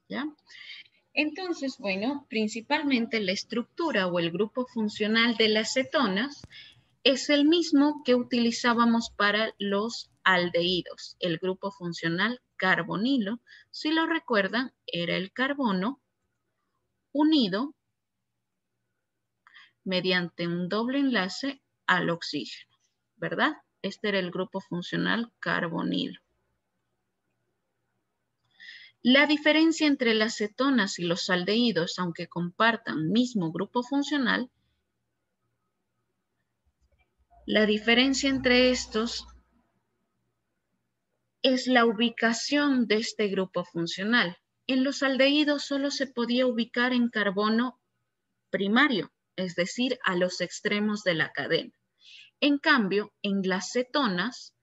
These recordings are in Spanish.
¿ya? Entonces, bueno, principalmente la estructura o el grupo funcional de las cetonas es el mismo que utilizábamos para los aldehídos, el grupo funcional carbonilo. Si lo recuerdan, era el carbono unido mediante un doble enlace al oxígeno, ¿verdad? Este era el grupo funcional carbonilo. La diferencia entre las cetonas y los aldehídos, aunque compartan mismo grupo funcional, la diferencia entre estos es la ubicación de este grupo funcional. En los aldehídos solo se podía ubicar en carbono primario, es decir, a los extremos de la cadena. En cambio, en las cetonas,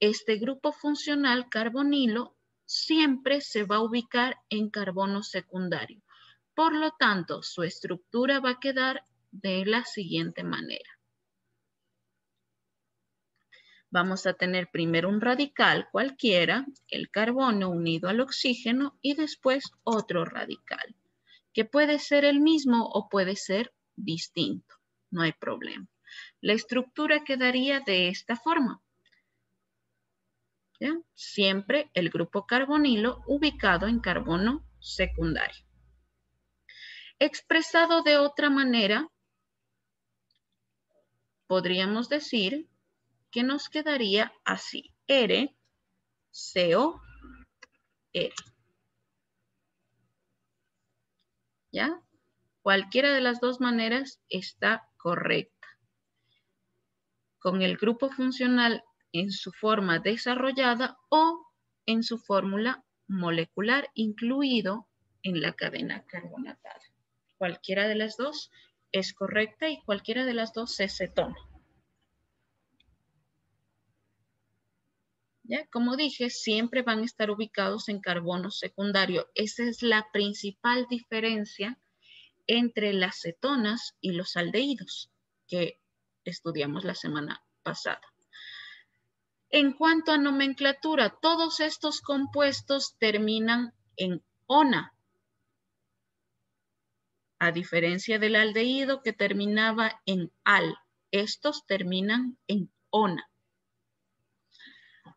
este grupo funcional carbonilo siempre se va a ubicar en carbono secundario. Por lo tanto, su estructura va a quedar de la siguiente manera. Vamos a tener primero un radical cualquiera, el carbono unido al oxígeno y después otro radical, que puede ser el mismo o puede ser distinto, no hay problema. La estructura quedaría de esta forma. ¿Ya? Siempre el grupo carbonilo ubicado en carbono secundario. Expresado de otra manera, podríamos decir que nos quedaría así, R, CO, R. ¿Ya? Cualquiera de las dos maneras está correcta. Con el grupo funcional en su forma desarrollada o en su fórmula molecular incluido en la cadena carbonatada. Cualquiera de las dos es correcta y cualquiera de las dos es cetona. ¿Ya? Como dije, siempre van a estar ubicados en carbono secundario. Esa es la principal diferencia entre las cetonas y los aldehídos que estudiamos la semana pasada. En cuanto a nomenclatura, todos estos compuestos terminan en ona, a diferencia del aldehído que terminaba en al. Estos terminan en ona.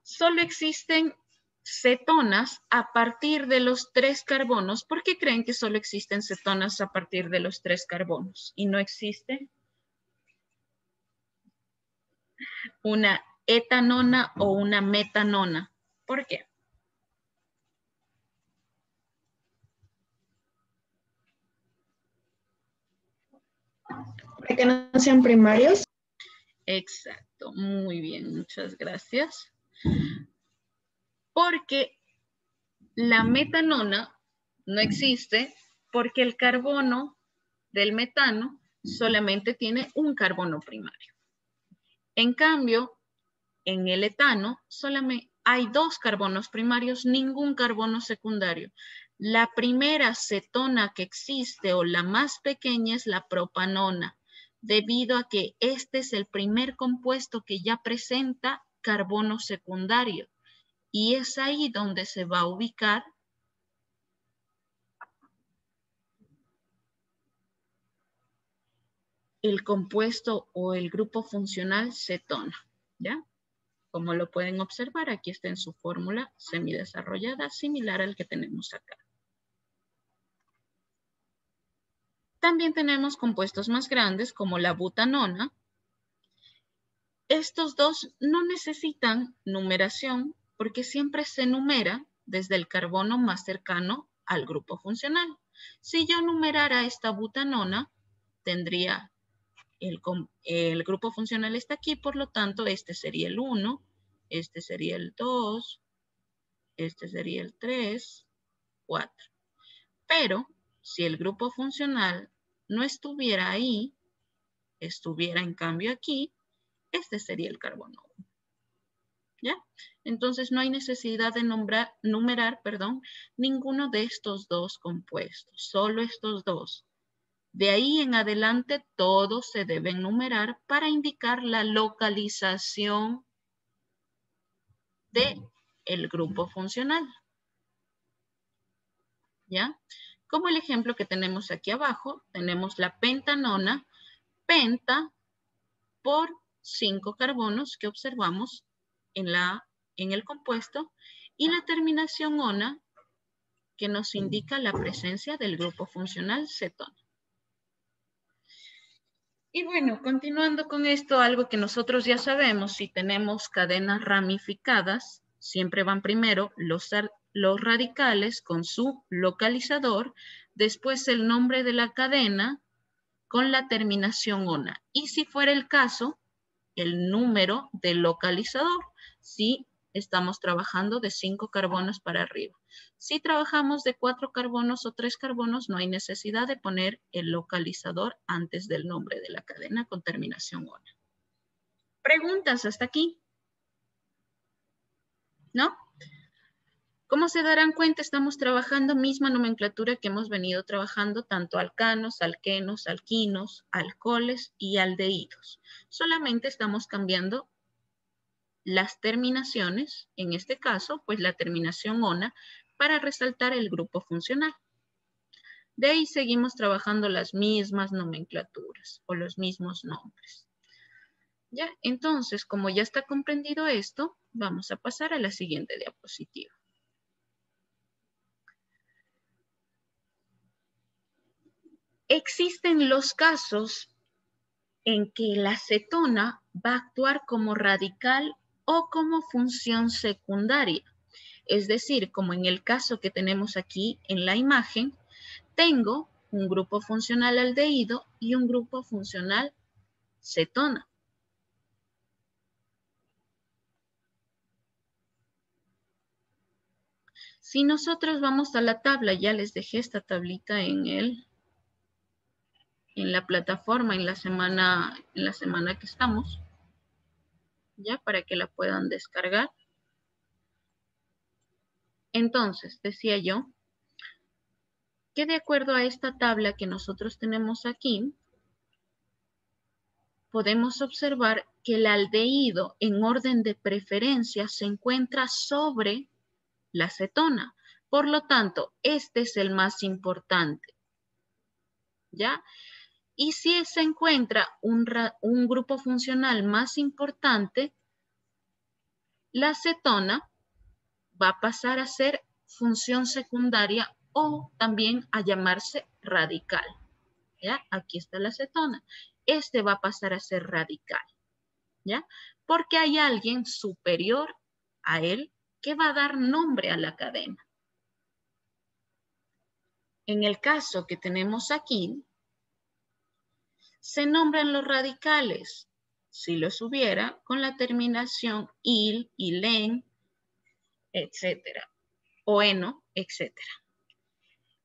Solo existen cetonas a partir de los 3 carbonos. ¿Por qué creen que solo existen cetonas a partir de los 3 carbonos? Y no existe una etanona o una metanona. ¿Por qué? Para que no sean primarios. Exacto, muy bien, muchas gracias. Porque la metanona no existe porque el carbono del metano solamente tiene un carbono primario. En cambio, en el etano solamente hay 2 carbonos primarios, ningún carbono secundario. La primera cetona que existe o la más pequeña es la propanona, debido a que este es el primer compuesto que ya presenta carbono secundario. Y es ahí donde se va a ubicar el compuesto o el grupo funcional cetona, ¿ya? Como lo pueden observar, aquí está en su fórmula semidesarrollada, similar al que tenemos acá. También tenemos compuestos más grandes como la butanona. Estos dos no necesitan numeración porque siempre se numera desde el carbono más cercano al grupo funcional. Si yo numerara esta butanona, tendría el grupo funcional está aquí, por lo tanto, este sería el 1, este sería el 2, este sería el 3, 4. Pero si el grupo funcional no estuviera ahí, estuviera en cambio aquí, este sería el carbono 1. ¿Ya? Entonces no hay necesidad de numerar ninguno de estos dos compuestos, solo estos dos. De ahí en adelante todos se deben numerar para indicar la localización del grupo funcional. ¿ya? Como el ejemplo que tenemos aquí abajo, tenemos la pentanona, penta por 5 carbonos que observamos en el compuesto y la terminación ona que nos indica la presencia del grupo funcional cetona. Y bueno, continuando con esto, algo que nosotros ya sabemos, si tenemos cadenas ramificadas, siempre van primero los radicales con su localizador, después el nombre de la cadena con la terminación ona. Y si fuera el caso, el número del localizador, si estamos trabajando de 5 carbonos para arriba. Si trabajamos de 4 carbonos o 3 carbonos, no hay necesidad de poner el localizador antes del nombre de la cadena con terminación ona. ¿Preguntas hasta aquí? ¿No? Como se darán cuenta, estamos trabajando misma nomenclatura que hemos venido trabajando, tanto alcanos, alquenos, alquinos, alcoholes y aldehídos. Solamente estamos cambiando las terminaciones, en este caso, pues la terminación ona, para resaltar el grupo funcional. De ahí seguimos trabajando las mismas nomenclaturas o los mismos nombres. Ya, entonces, como ya está comprendido esto, vamos a pasar a la siguiente diapositiva. Existen los casos en que la cetona va a actuar como radical o como función secundaria. Es decir, como en el caso que tenemos aquí en la imagen, tengo un grupo funcional aldehído y un grupo funcional cetona. Si nosotros vamos a la tabla, ya les dejé esta tablita en la plataforma en la semana que estamos, ya para que la puedan descargar. Entonces, decía yo que de acuerdo a esta tabla que nosotros tenemos aquí, podemos observar que el aldehído en orden de preferencia se encuentra sobre la cetona. Por lo tanto, este es el más importante, ¿ya? Y si se encuentra un grupo funcional más importante, la cetona va a pasar a ser función secundaria o también a llamarse radical, ¿ya? Aquí está la cetona. Este va a pasar a ser radical, ¿ya? Porque hay alguien superior a él que va a dar nombre a la cadena. En el caso que tenemos aquí, se nombran los radicales, si los hubiera, con la terminación il, ilen, etcétera, o eno, etcétera.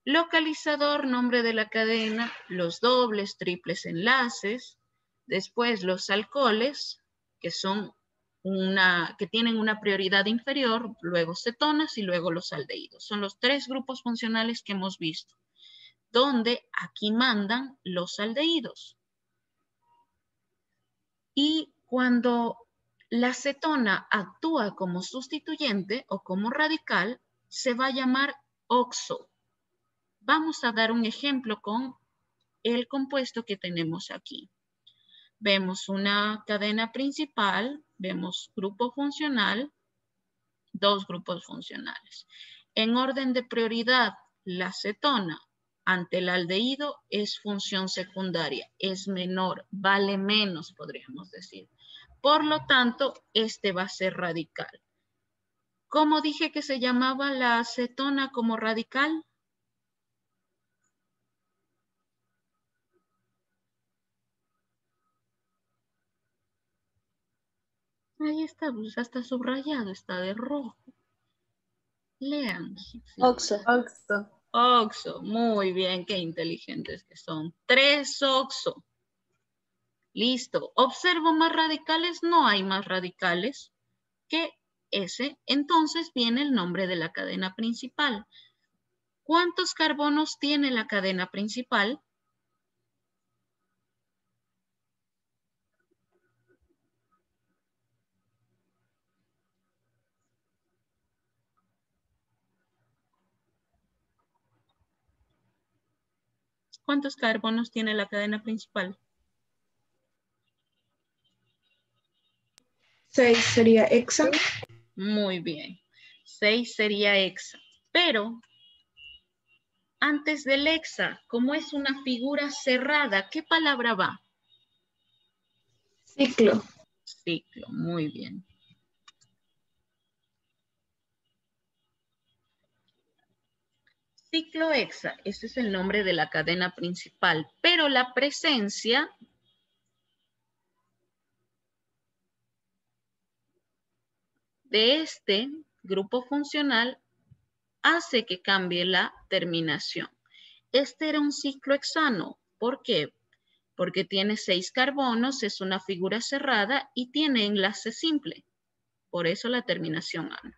Localizador, nombre de la cadena, los dobles, triples enlaces, después los alcoholes, que tienen una prioridad inferior, luego cetonas y luego los aldehídos. Son los 3 grupos funcionales que hemos visto, donde aquí mandan los aldehídos. Y cuando la cetona actúa como sustituyente o como radical, se va a llamar oxo. Vamos a dar un ejemplo con el compuesto que tenemos aquí. Vemos una cadena principal, vemos grupo funcional, 2 grupos funcionales. En orden de prioridad, la cetona ante el aldehído es función secundaria, es menor, vale menos, podríamos decir. Por lo tanto, este va a ser radical. ¿Cómo dije que se llamaba la cetona como radical? Ahí está, pues hasta subrayado, está de rojo. Lean. Oxo. Oxo. Oxo, muy bien, qué inteligentes que son. 3 oxo. Listo. ¿Observo más radicales? No hay más radicales que ese. Entonces viene el nombre de la cadena principal. ¿Cuántos carbonos tiene la cadena principal? ¿Cuántos carbonos tiene la cadena principal? 6 sería hexa. Muy bien. 6 sería hexa. Pero antes del hexa, como es una figura cerrada, ¿qué palabra va? Ciclo. Ciclo, muy bien. Ciclo hexa, ese es el nombre de la cadena principal, pero la presencia de este grupo funcional hace que cambie la terminación. Este era un ciclo hexano. ¿Por qué? Porque tiene 6 carbonos, es una figura cerrada y tiene enlace simple. Por eso la terminación ano.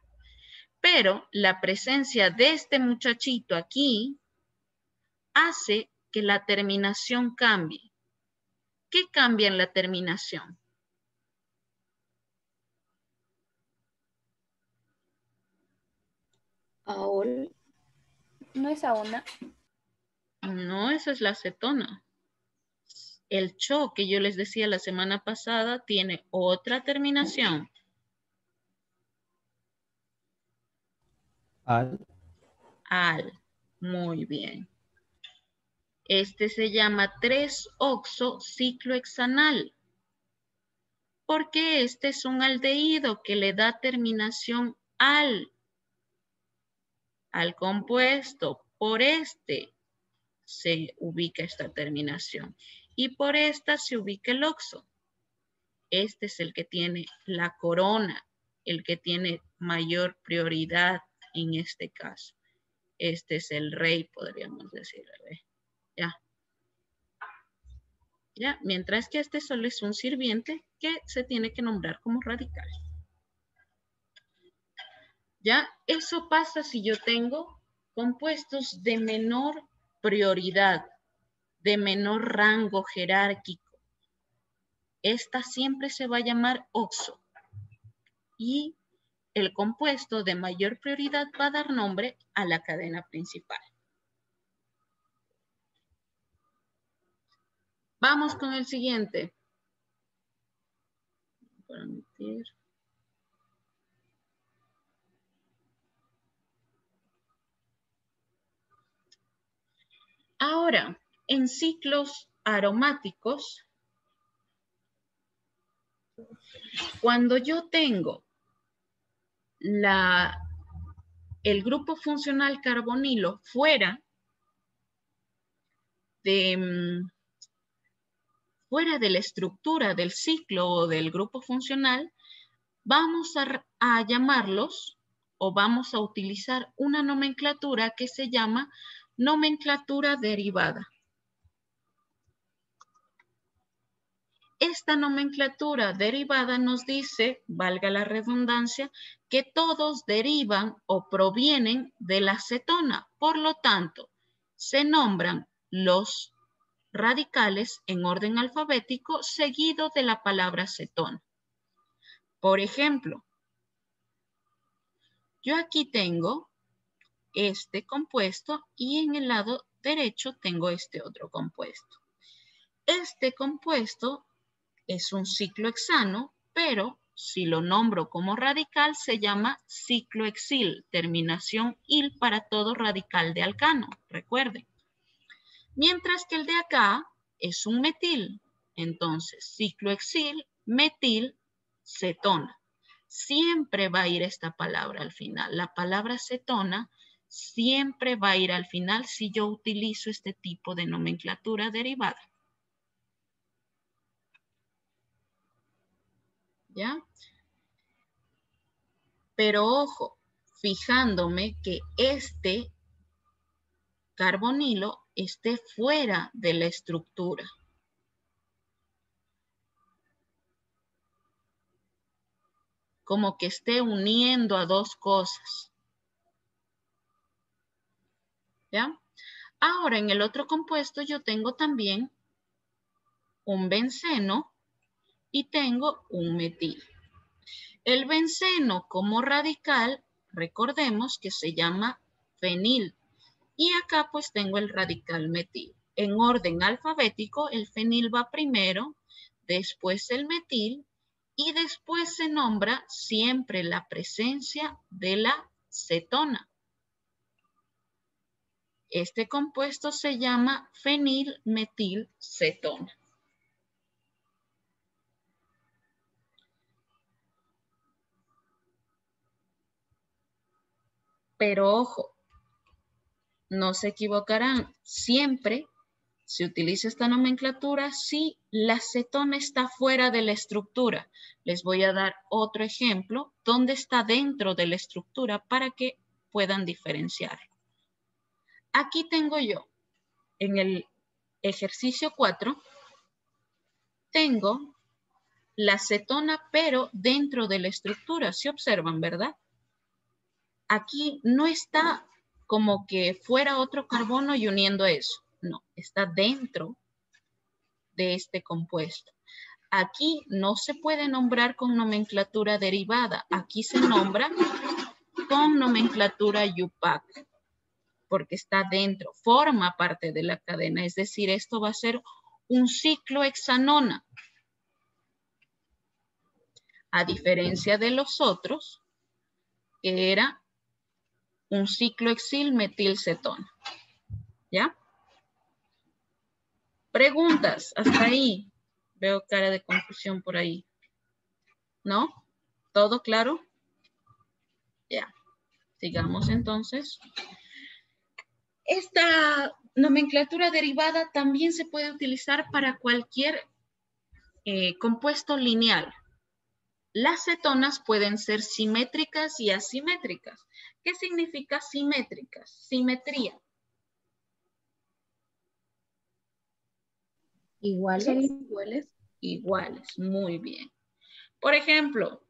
Pero la presencia de este muchachito aquí hace que la terminación cambie. ¿Qué cambia en la terminación? AOL. ¿No es AONA? No, esa es la acetona. El CHO que yo les decía la semana pasada tiene otra terminación. Al. Al. Muy bien. Este se llama 3-oxo-ciclohexanal. Porque este es un aldehído que le da terminación al compuesto. Por este se ubica esta terminación. Y por esta se ubica el oxo. Este es el que tiene la corona, el que tiene mayor prioridad en este caso. Este es el rey, podríamos decirle. Ya. Ya, mientras que este solo es un sirviente que se tiene que nombrar como radical. Ya, eso pasa si yo tengo compuestos de menor prioridad, de menor rango jerárquico. Esta siempre se va a llamar oxo. Y el compuesto de mayor prioridad va a dar nombre a la cadena principal. Vamos con el siguiente. Ahora, en ciclos aromáticos, cuando yo tengo el grupo funcional carbonilo fuera de la estructura del ciclo o del grupo funcional, vamos a llamarlos o vamos a utilizar una nomenclatura que se llama nomenclatura derivada. Esta nomenclatura derivada nos dice, valga la redundancia, que todos derivan o provienen de la cetona. Por lo tanto, se nombran los radicales en orden alfabético seguido de la palabra cetona. Por ejemplo, yo aquí tengo este compuesto y en el lado derecho tengo este otro compuesto. Este compuesto es un ciclohexano, pero si lo nombro como radical se llama ciclohexil, terminación il para todo radical de alcano, recuerden. Mientras que el de acá es un metil, entonces ciclohexil, metil, cetona. Siempre va a ir esta palabra al final. La palabra cetona siempre va a ir al final si yo utilizo este tipo de nomenclatura derivada. ¿Ya? Pero ojo, fijándome que este carbonilo esté fuera de la estructura. Como que esté uniendo a dos cosas. ¿Ya? Ahora, en el otro compuesto yo tengo también un benceno y tengo un metil. El benceno como radical, recordemos que se llama fenil. Y acá pues tengo el radical metil. en orden alfabético, el fenil va primero, después el metil y después se nombra siempre la presencia de la cetona. Este compuesto se llama fenilmetilcetona. Pero ojo, no se equivocarán, siempre se utiliza esta nomenclatura si la cetona está fuera de la estructura. Les voy a dar otro ejemplo donde está dentro de la estructura para que puedan diferenciar. Aquí tengo yo, en el ejercicio 4, tengo la cetona pero dentro de la estructura. ¿Se observan, verdad? Aquí no está como que fuera otro carbono y uniendo eso. No, está dentro de este compuesto. Aquí no se puede nombrar con nomenclatura derivada. Aquí se nombra con nomenclatura UPAC, porque está dentro, forma parte de la cadena. Es decir, esto va a ser un ciclohexanona. A diferencia de los otros, que era un ciclohexilmetilcetona. ¿Ya? Preguntas, hasta ahí. Veo cara de confusión por ahí. ¿No? ¿Todo claro? Ya. Sigamos entonces. Esta nomenclatura derivada también se puede utilizar para cualquier compuesto lineal. Las cetonas pueden ser simétricas y asimétricas. ¿Qué significa simétricas? Simetría. ¿Iguales? ¿Son iguales? Iguales, muy bien. Por ejemplo,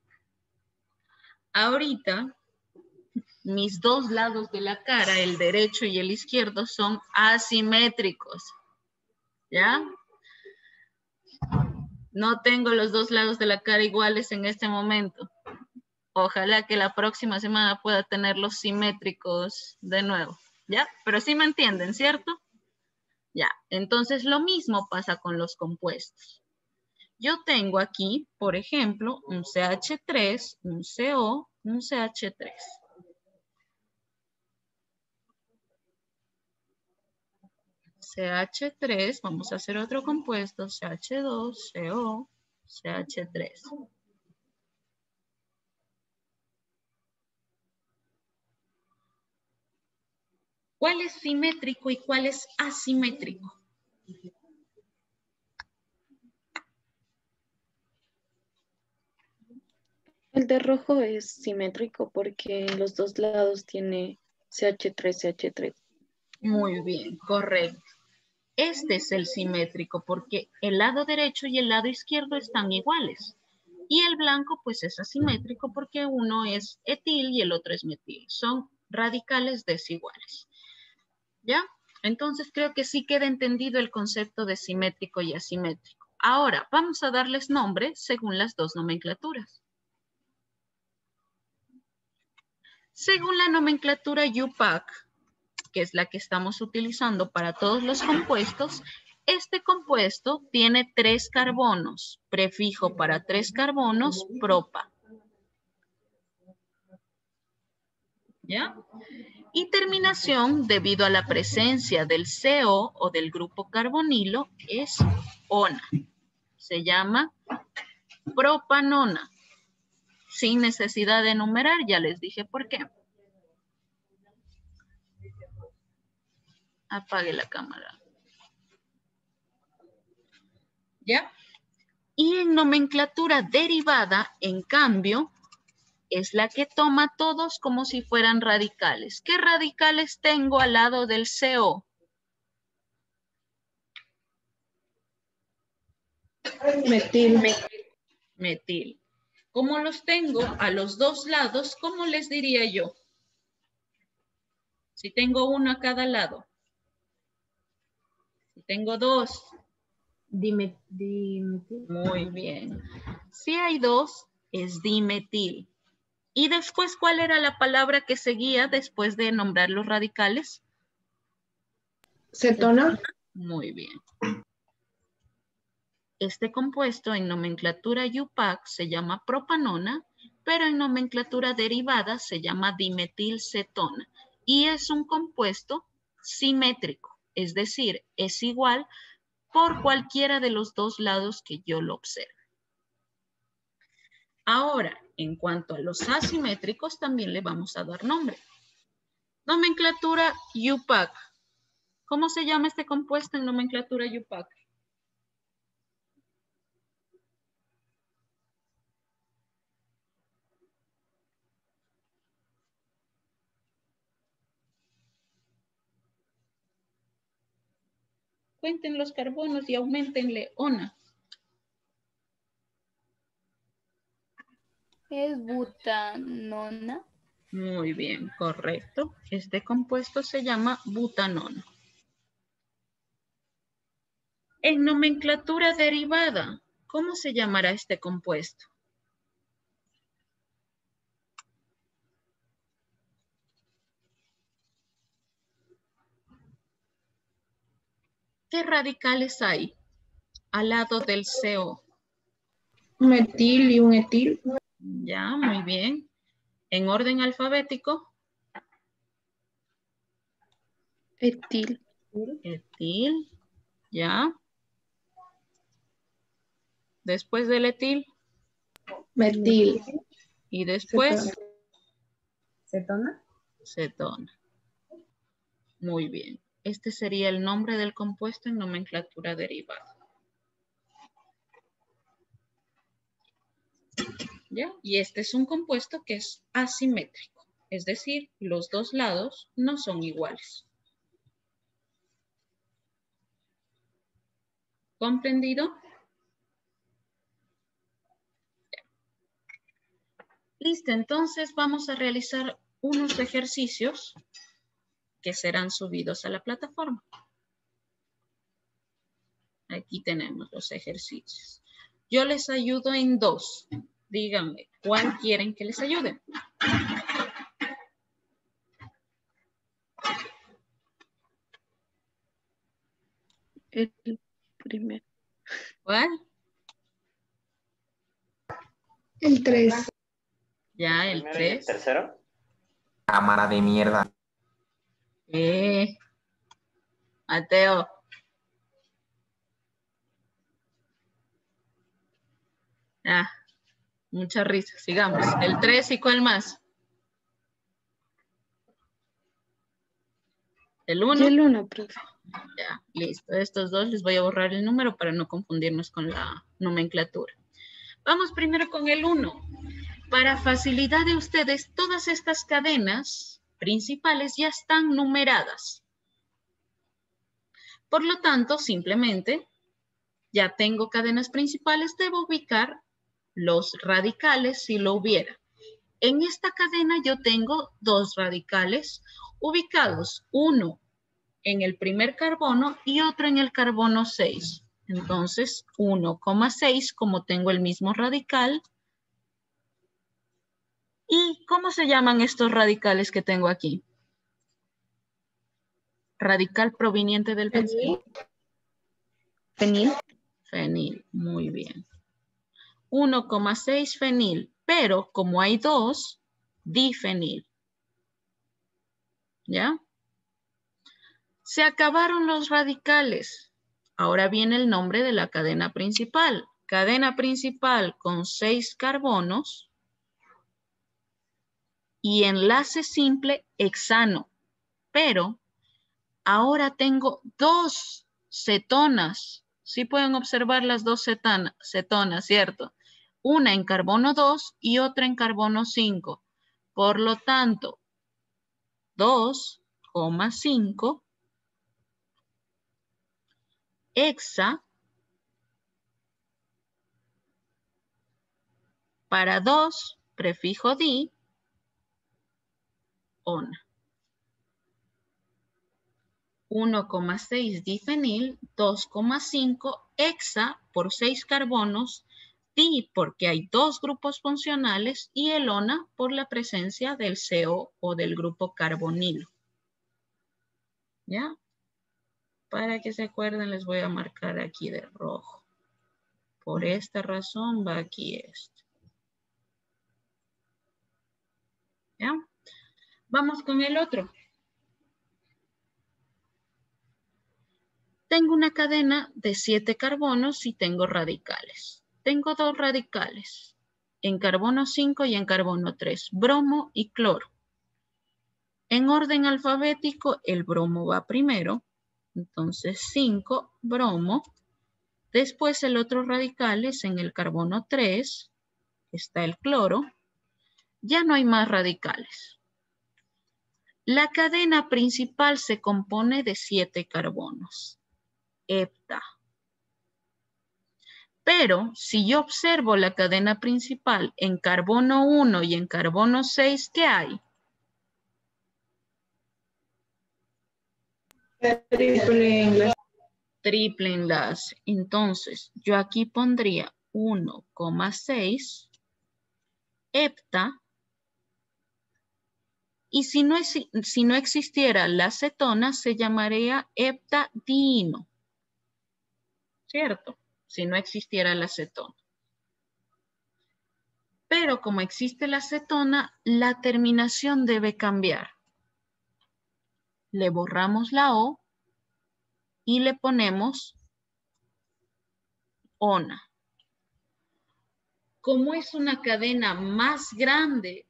ahorita mis dos lados de la cara, el derecho y el izquierdo, son asimétricos. ¿Ya? No tengo los dos lados de la cara iguales en este momento. Ojalá que la próxima semana pueda tenerlos simétricos de nuevo. ¿Ya? Pero sí me entienden, ¿cierto? Ya. Entonces lo mismo pasa con los compuestos. Yo tengo aquí, por ejemplo, un CH3, un CO, un CH3. CH3, vamos a hacer otro compuesto, CH2, CO, CH3. ¿Cuál es simétrico y cuál es asimétrico? El de rojo es simétrico porque en los dos lados tiene CH3, CH3. Muy bien, correcto. Este es el simétrico porque el lado derecho y el lado izquierdo están iguales. Y el blanco pues es asimétrico porque uno es etil y el otro es metil. Son radicales desiguales. ¿Ya? Entonces creo que sí queda entendido el concepto de simétrico y asimétrico. Ahora vamos a darles nombre según las dos nomenclaturas. Según la nomenclatura UPAC, que es la que estamos utilizando para todos los compuestos, este compuesto tiene 3 carbonos, prefijo para 3 carbonos, propa. ¿Ya? Y terminación, debido a la presencia del CO o del grupo carbonilo, es ona. Se llama propanona. Sin necesidad de enumerar, ya les dije por qué. Apague la cámara. ¿Ya? Y en nomenclatura derivada, en cambio, es la que toma todos como si fueran radicales. ¿Qué radicales tengo al lado del CO? Metil. Metil. Como los tengo a los dos lados, ¿cómo les diría yo? Si tengo uno a cada lado. Si tengo dos. Dimetil. Muy bien. Si hay dos, es dimetil. ¿Y después cuál era la palabra que seguía después de nombrar los radicales? Cetona. Muy bien. Este compuesto en nomenclatura IUPAC se llama propanona, pero en nomenclatura derivada se llama dimetilcetona y es un compuesto simétrico, es decir, es igual por cualquiera de los dos lados que yo lo observe. Ahora, en cuanto a los asimétricos, también le vamos a dar nombre. Nomenclatura IUPAC. ¿Cómo se llama este compuesto en nomenclatura IUPAC? Cuenten los carbonos y aumentenle ona. Es butanona. Muy bien, correcto. Este compuesto se llama butanona. En nomenclatura derivada, ¿cómo se llamará este compuesto? ¿Qué radicales hay al lado del CO? Un metil y un etil. Ya, muy bien. En orden alfabético. Etil. Etil, ya. Después del etil. Metil. Y después. Cetona. Cetona. Muy bien. Este sería el nombre del compuesto en nomenclatura derivada. ¿Ya? Y este es un compuesto que es asimétrico. Es decir, los dos lados no son iguales. ¿Comprendido? Listo, entonces vamos a realizar unos ejercicios que serán subidos a la plataforma. Aquí tenemos los ejercicios. Yo les ayudo en dos. Díganme, ¿cuál quieren que les ayude? El primero. ¿Cuál? El 3. Ya, el 3. ¿Tercero? Cámara de mierda. Mateo. Ah, mucha risa. Sigamos. El 3 y ¿cuál más? El 1. Y el 1, profe. Ya, listo. Estos dos les voy a borrar el número para no confundirnos con la nomenclatura. Vamos primero con el 1. Para facilidad de ustedes, todas estas cadenas principales ya están numeradas. Por lo tanto, simplemente, ya tengo cadenas principales, debo ubicar los radicales si lo hubiera. En esta cadena yo tengo dos radicales ubicados, uno en el primer carbono y otro en el carbono 6. Entonces, 1,6, como tengo el mismo radical. ¿Y cómo se llaman estos radicales que tengo aquí? Radical proveniente del benceno. Fenil. Fenil, muy bien. 1,6 fenil, pero como hay dos, difenil. ¿Ya? Se acabaron los radicales. Ahora viene el nombre de la cadena principal. Cadena principal con 6 carbonos y enlace simple hexano. Pero ahora tengo dos cetonas. Sí pueden observar las dos cetonas, ¿cierto? Una en carbono 2 y otra en carbono 5. Por lo tanto, 2,5 hexa para 2, prefijo di, ona. 1,6 difenil, 2,5 hexa por 6 carbonos, di porque hay dos grupos funcionales y el ona por la presencia del CO o del grupo carbonilo. ¿Ya? Para que se acuerden, les voy a marcar aquí de rojo. Por esta razón va aquí este. ¿Ya? Vamos con el otro. Tengo una cadena de 7 carbonos y tengo radicales. Tengo 2 radicales, en carbono 5 y en carbono 3, bromo y cloro. En orden alfabético, el bromo va primero, entonces 5, bromo. Después el otro radical es en el carbono 3, está el cloro. Ya no hay más radicales. La cadena principal se compone de 7 carbonos. Hepta. Pero si yo observo la cadena principal en carbono 1 y en carbono 6, ¿qué hay? Triple enlace. Triple enlace. Entonces, yo aquí pondría 1,6 hepta. Y si no existiera la acetona, se llamaría heptadieno. ¿Cierto? Si no existiera la acetona. Pero como existe la acetona, la terminación debe cambiar. Le borramos la O y le ponemos ona. Como es una cadena más grande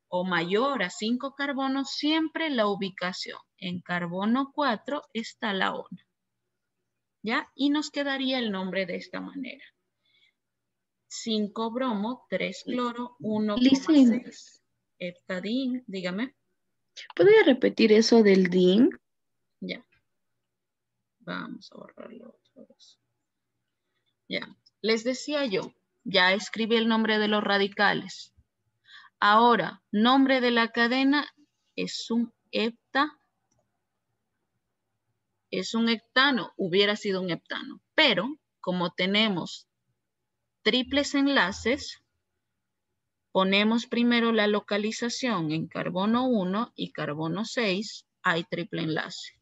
o mayor a 5 carbonos, siempre la ubicación en carbono 4 está la ona. ¿Ya? Y nos quedaría el nombre de esta manera. 5 bromo, 3 cloro, 1,6 heptadín. Dígame. ¿Podría repetir eso del DIN? Ya. Vamos a borrarlo otra vez. Ya. Les decía yo, ya escribí el nombre de los radicales. Ahora, nombre de la cadena es un hepta. Es un heptano, hubiera sido un heptano. Pero, como tenemos triples enlaces, ponemos primero la localización en carbono 1 y carbono 6, hay triple enlace.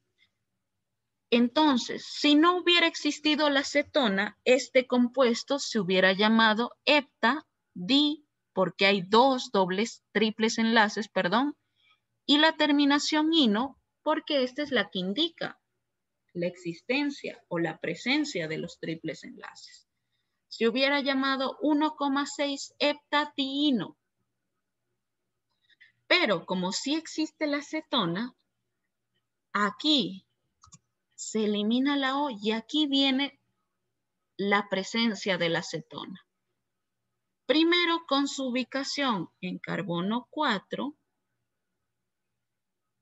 Entonces, si no hubiera existido la acetona, este compuesto se hubiera llamado heptadi, porque hay dos triples enlaces, y la terminación ino, porque esta es la que indica la existencia o la presencia de los triples enlaces. Se hubiera llamado 1,6 heptadieno. Pero como sí existe la acetona, aquí se elimina la O y aquí viene la presencia de la acetona. Primero con su ubicación en carbono 4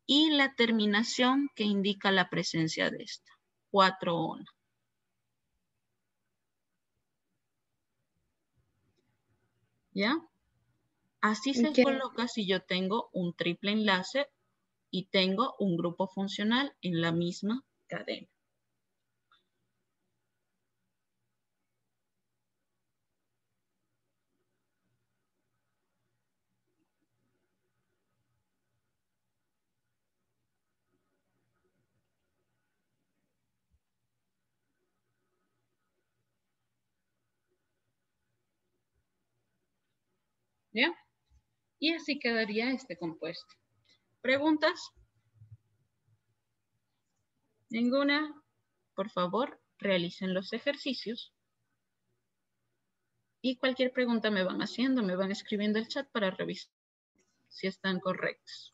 y la terminación que indica la presencia de esta, 4-ona. ¿Ya? Así se coloca si yo tengo un triple enlace y tengo un grupo funcional en la misma cadena. ¿Ya? Y así quedaría este compuesto. ¿Preguntas? ¿Ninguna? Por favor, realicen los ejercicios. Y cualquier pregunta me van haciendo, me van escribiendo el chat para revisar si están correctos.